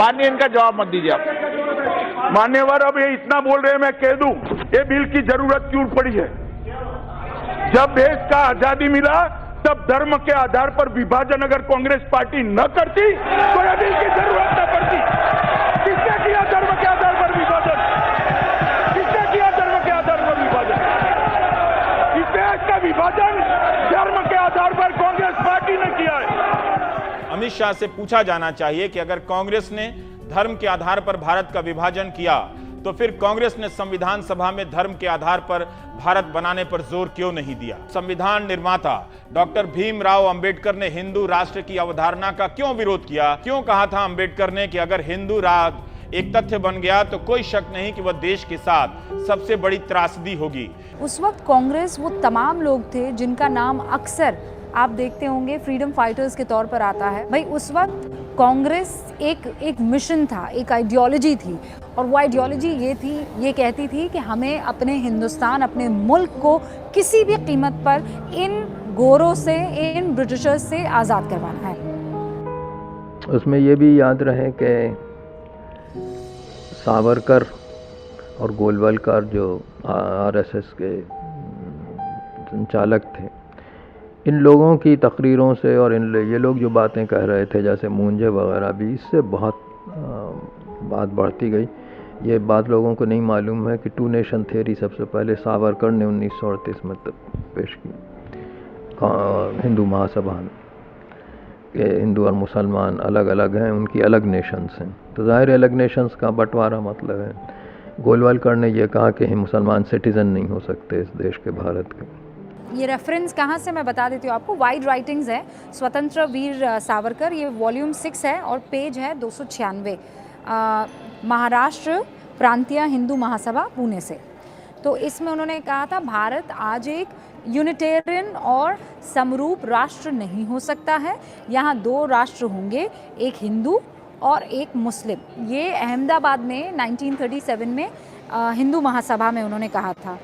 माननीय, इनका जवाब मत दीजिए आप। मान्यवर, अब ये इतना बोल रहे हैं, मैं कह दूं, ये बिल की जरूरत क्यों पड़ी है? जब देश का आजादी मिला तब धर्म के आधार पर विभाजन अगर कांग्रेस पार्टी न करती तो ये बिल की जरूरत न पड़ती। किसने किया धर्म के आधार पर विभाजन? किसने किया धर्म के आधार पर विभाजन? इस देश का विभाजन धर्म के आधार पर कांग्रेस पार्टी ने किया है। अमित शाह से पूछा जाना चाहिए कि अगर कांग्रेस ने धर्म के आधार पर भारत का विभाजन किया तो फिर कांग्रेस ने संविधान सभा में धर्म के आधार पर भारत बनाने पर जोर क्यों नहीं दिया? संविधान निर्माता डॉक्टर भीमराव अंबेडकर ने हिंदू राष्ट्र की अवधारणा का क्यों विरोध किया? क्यों कहा था अंबेडकर ने कि अगर हिंदू राष्ट्र एक तथ्य बन गया तो कोई शक नहीं कि वह देश के साथ सबसे बड़ी त्रासदी होगी। उस वक्त कांग्रेस वो तमाम लोग थे जिनका नाम अक्सर आप देखते होंगे फ्रीडम फाइटर्स के तौर पर आता है। भाई, उस वक्त कांग्रेस एक मिशन था, एक आइडियोलॉजी थी, और वो आइडियोलॉजी ये कहती थी कि हमें अपने हिंदुस्तान, अपने मुल्क को किसी भी कीमत पर इन गोरों से, इन ब्रिटिशर्स से आज़ाद करवाना है। उसमें ये भी याद रहे कि सावरकर और गोलवलकर जो आरएसएस के संचालक थे, इन लोगों की तकरीरों से और ये लोग जो बातें कह रहे थे, जैसे मूंजे वगैरह भी, इससे बहुत बात बढ़ती गई। ये बात लोगों को नहीं मालूम है कि टू नेशन थ्योरी सबसे पहले सावरकर ने 1938 में पेश की हिंदू महासभा में, कि हिंदू और मुसलमान अलग अलग हैं, उनकी अलग नेशंस हैं। तो ज़ाहिर अलग नेशंस का बंटवारा मतलब है। गोलवलकर ने यह कहा कि मुसलमान सिटीज़न नहीं हो सकते इस देश के, भारत के। ये रेफरेंस कहाँ से मैं बता देती हूँ आपको। वाइड राइटिंग्स है, स्वतंत्र वीर सावरकर, ये वॉल्यूम 6 है और पेज है 296, महाराष्ट्र प्रांतीय हिंदू महासभा पुणे से। तो इसमें उन्होंने कहा था भारत आज एक यूनिटेरियन और समरूप राष्ट्र नहीं हो सकता है, यहाँ 2 राष्ट्र होंगे, एक हिंदू और एक मुस्लिम। ये अहमदाबाद में 1937 में हिंदू महासभा में उन्होंने कहा था।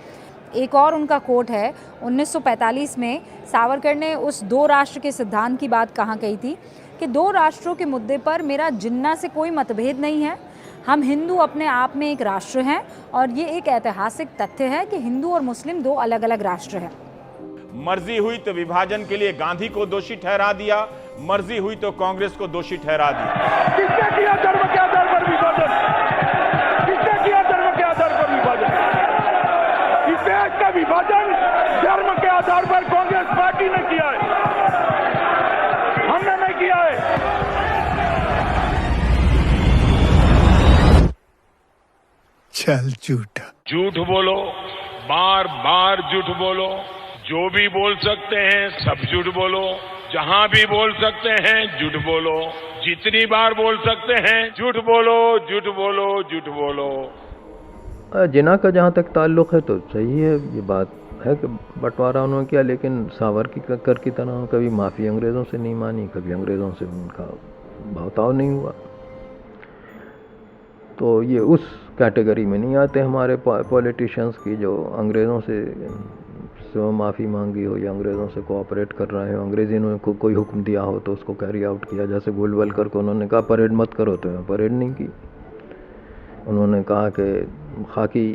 एक और उनका कोट है, 1945 में सावरकर ने उस 2 राष्ट्र के सिद्धांत की बात कहाँ कही थी कि 2 राष्ट्रों के मुद्दे पर मेरा जिन्ना से कोई मतभेद नहीं है, हम हिंदू अपने आप में एक राष्ट्र हैं और ये एक ऐतिहासिक तथ्य है कि हिंदू और मुस्लिम 2 अलग अलग राष्ट्र हैं। मर्जी हुई तो विभाजन के लिए गांधी को दोषी ठहरा दिया, मर्जी हुई तो कांग्रेस को दोषी ठहरा दिया। किसने किया धर्म के आधार पर विभाजन? किसने किया धर्म के आधार पर विभाजन? इस देश का विभाजन धर्म के आधार पर कांग्रेस पार्टी ने किया है, हमने नहीं किया है। चल झूठ झूठ बोलो, बार बार झूठ बोलो, जो भी बोल सकते हैं सब झूठ बोलो, जहां भी बोल सकते हैं झूठ बोलो, जितनी बार बोल सकते हैं झूठ बोलो, झूठ बोलो, झूठ बोलो। जिन्ना का जहाँ तक ताल्लुक़ है तो सही है, ये बात है कि बंटवारा उन्होंने किया, लेकिन सावरकर की तरह कभी माफ़ी अंग्रेज़ों से नहीं मानी, कभी अंग्रेज़ों से उनका बहताव नहीं हुआ। तो ये उस कैटेगरी में नहीं आते हमारे पॉलिटिशियंस की जो अंग्रेज़ों से माफ़ी मांगी हो या अंग्रेज़ों से कोऑपरेट कर रहे हो, अंग्रेज़ी ने कोई हुक्म दिया हो तो उसको कैरी आउट किया। जैसे गोलवलकर को उन्होंने कहा परेड मत करो, तो मैं परेड नहीं की। उन्होंने कहा कि खाकी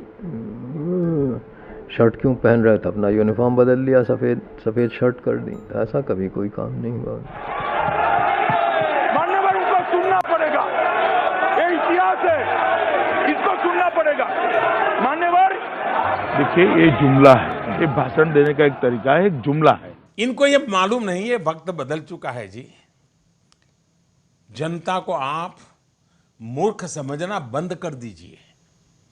शर्ट क्यों पहन रहे थे, अपना यूनिफॉर्म बदल लिया, सफ़ेद शर्ट कर दी। ऐसा कभी कोई काम नहीं हुआ। मान्यवर, उनको सुनना पड़ेगा, ये इतिहास है, इसको सुनना पड़ेगा। मान्यवर, देखिए ये जुमला है, ये भाषण देने का एक तरीका है, एक जुमला है। इनको ये मालूम नहीं है वक्त बदल चुका है जी। जनता को आप मूर्ख समझना बंद कर दीजिए।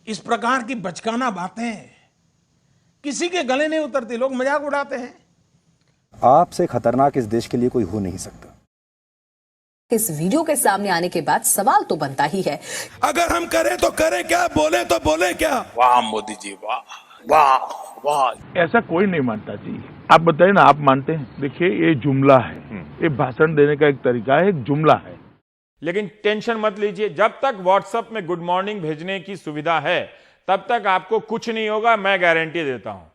इस प्रकार की बचकाना बातें किसी के गले नहीं उतरती, लोग मजाक उड़ाते हैं। आपसे खतरनाक इस देश के लिए कोई हो नहीं सकता। इस वीडियो के सामने आने के बाद सवाल तो बनता ही है, अगर हम करें तो करें क्या, बोले तो बोले क्या। वाह मोदी जी, वाह वाह वाह। ऐसा कोई नहीं मानता जी, आप बताइए ना, आप मानते हैं? देखिए ये जुमला है, ये भाषण देने का एक तरीका है, एक जुमला है। लेकिन टेंशन मत लीजिए, जब तक व्हाट्सएप में गुड मॉर्निंग भेजने की सुविधा है तब तक आपको कुछ नहीं होगा, मैं गारंटी देता हूं।